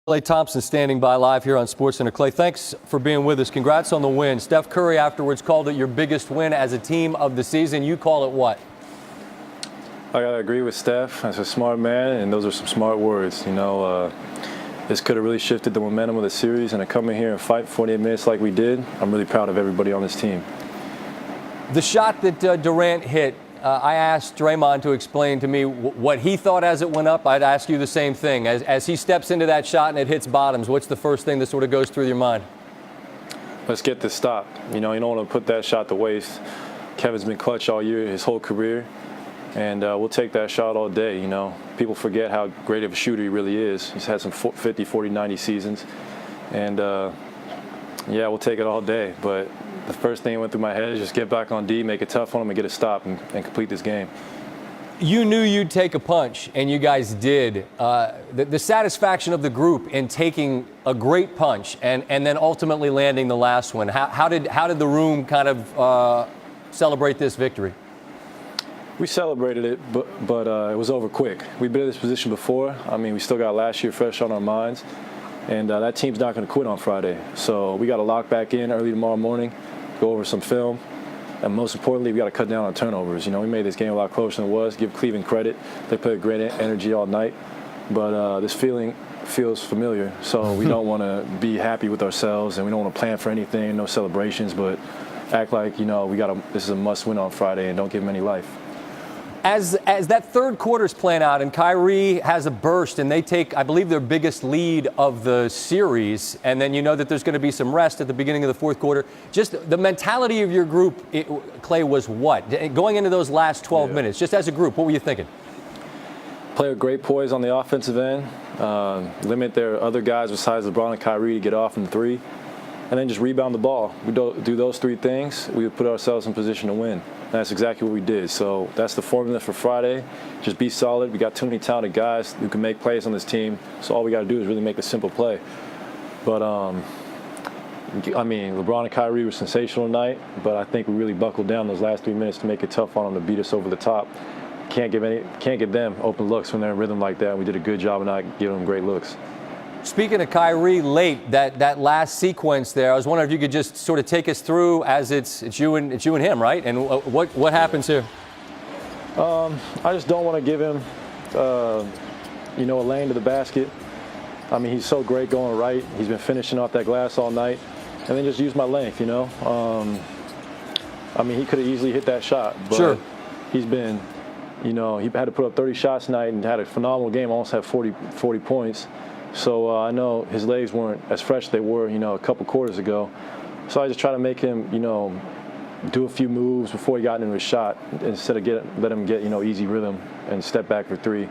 Klay Thompson standing by live here on SportsCenter. Klay, thanks for being with us. Congrats on the win. Steph Curry afterwards called it your biggest win as a team of the season. You call it what? I gotta agree with Steph. He's a smart man, and those are some smart words. This could have really shifted the momentum of the series, and to come in here and fight 48 minutes like we did, I'm really proud of everybody on this team. The shot that Durant hit, I asked Draymond to explain to me what he thought as it went up. I'd ask you the same thing. As he steps into that shot and it hits bottoms, what's the first thing that sort of goes through your mind? Let's get this stop. You don't want to put that shot to waste. Kevin's been clutch all year, his whole career, and we'll take that shot all day. People forget how great of a shooter he really is. He's had some 50, 40, 90 seasons, and yeah, we'll take it all day. But the first thing that went through my head is just get back on D, make it tough on him, and get a stop and complete this game. You knew you'd take a punch, and you guys did. The satisfaction of the group in taking a great punch and then ultimately landing the last one. How did the room kind of celebrate this victory? We celebrated it, but it was over quick. We've been in this position before. I mean, we still got last year fresh on our minds, and that team's not going to quit on Friday. So we got to lock back in early tomorrow morning, go over some film, and most importantly, we got to cut down on turnovers. We made this game a lot closer than it was. Give Cleveland credit. They played great energy all night, but this feeling feels familiar. So we don't want to be happy with ourselves, and we don't want to plan for anything, no celebrations, but act like, this is a must-win on Friday, and don't give them any life. As that third quarter's playing out and Kyrie has a burst and they take, I believe, their biggest lead of the series, and then you know that there's going to be some rest at the beginning of the fourth quarter, just the mentality of your group, Klay, was what? Going into those last 12 minutes, just as a group, what were you thinking? Play with great poise on the offensive end, limit their other guys besides LeBron and Kyrie to get off in three, and then just rebound the ball. We do those three things, we would put ourselves in position to win. That's exactly what we did. So that's the formula for Friday. Just be solid. We got too many talented guys who can make plays on this team. So all we got to do is really make a simple play. But, LeBron and Kyrie were sensational tonight, but I think we really buckled down those last 3 minutes to make it tough on them to beat us over the top. Can't give them open looks when they're in rhythm like that. We did a good job of not giving them great looks. Speaking of Kyrie late, that last sequence there, I was wondering if you could just sort of take us through as it's you and him, right? And what happens here? I just don't want to give him, a lane to the basket. I mean, he's so great going right. He's been finishing off that glass all night, and then just use my length. He could have easily hit that shot, but sure. He's been, he had to put up 30 shots tonight and had a phenomenal game. Almost had 40 points. So I know his legs weren't as fresh as they were, a couple quarters ago. So I just try to make him, do a few moves before he got into his shot instead of let him get, easy rhythm and step back for three.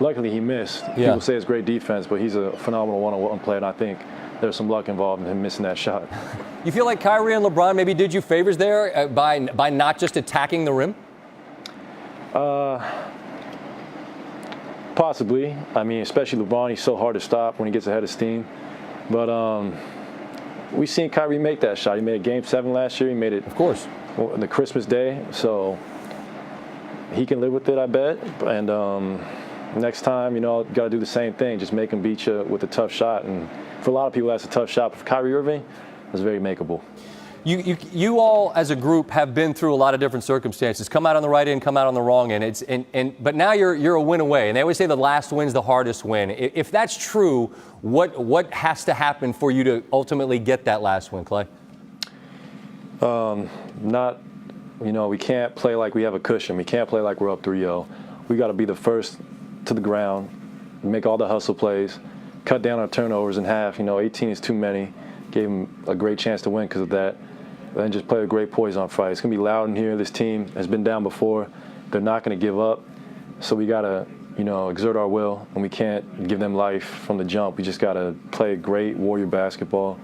Luckily, he missed. Yeah. People say it's great defense, but he's a phenomenal one-on-one player, and I think there's some luck involved in him missing that shot. You feel like Kyrie and LeBron maybe did you favors there by not just attacking the rim? Possibly. I mean, especially LeBron, he's so hard to stop when he gets ahead of steam. But we've seen Kyrie make that shot. He made it Game 7 last year. He made it, of course, on the Christmas day. So he can live with it, I bet. And next time, got to do the same thing. Just make him beat you with a tough shot. And for a lot of people, that's a tough shot. But for Kyrie Irving, it's very makeable. You all, as a group, have been through a lot of different circumstances. Come out on the right end, come out on the wrong end. But now you're a win away, and they always say the last win's the hardest win. If that's true, what has to happen for you to ultimately get that last win, Klay? We can't play like we have a cushion. We can't play like we're up 3-0. We got to be the first to the ground, make all the hustle plays, cut down our turnovers in half. 18 is too many. Gave them a great chance to win because of that. And just play with great poise on Friday. It's going to be loud in here. This team has been down before. They're not going to give up. So we got to, exert our will, and we can't give them life from the jump. We just got to play great Warrior basketball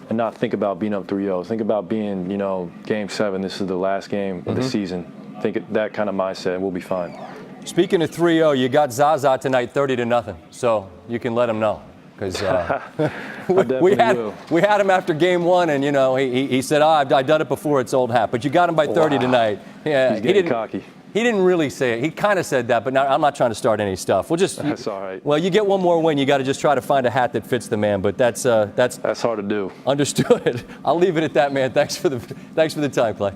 and not think about being up 3-0. Think about being, Game 7. This is the last game of the season. Think that kind of mindset, and we'll be fine. Speaking of 3-0, you got Zaza tonight 30-0. So you can let them know. Because we had him after Game 1, and he said, "I've done it before. It's old hat." But you got him by 30 tonight. Yeah, he's getting cocky. He didn't really say it. He kind of said that, but now I'm not trying to start any stuff. We'll just. That's all right. Well, you get one more win. You got to just try to find a hat that fits the man. But that's hard to do. Understood. I'll leave it at that, man. Thanks for the time, Klay.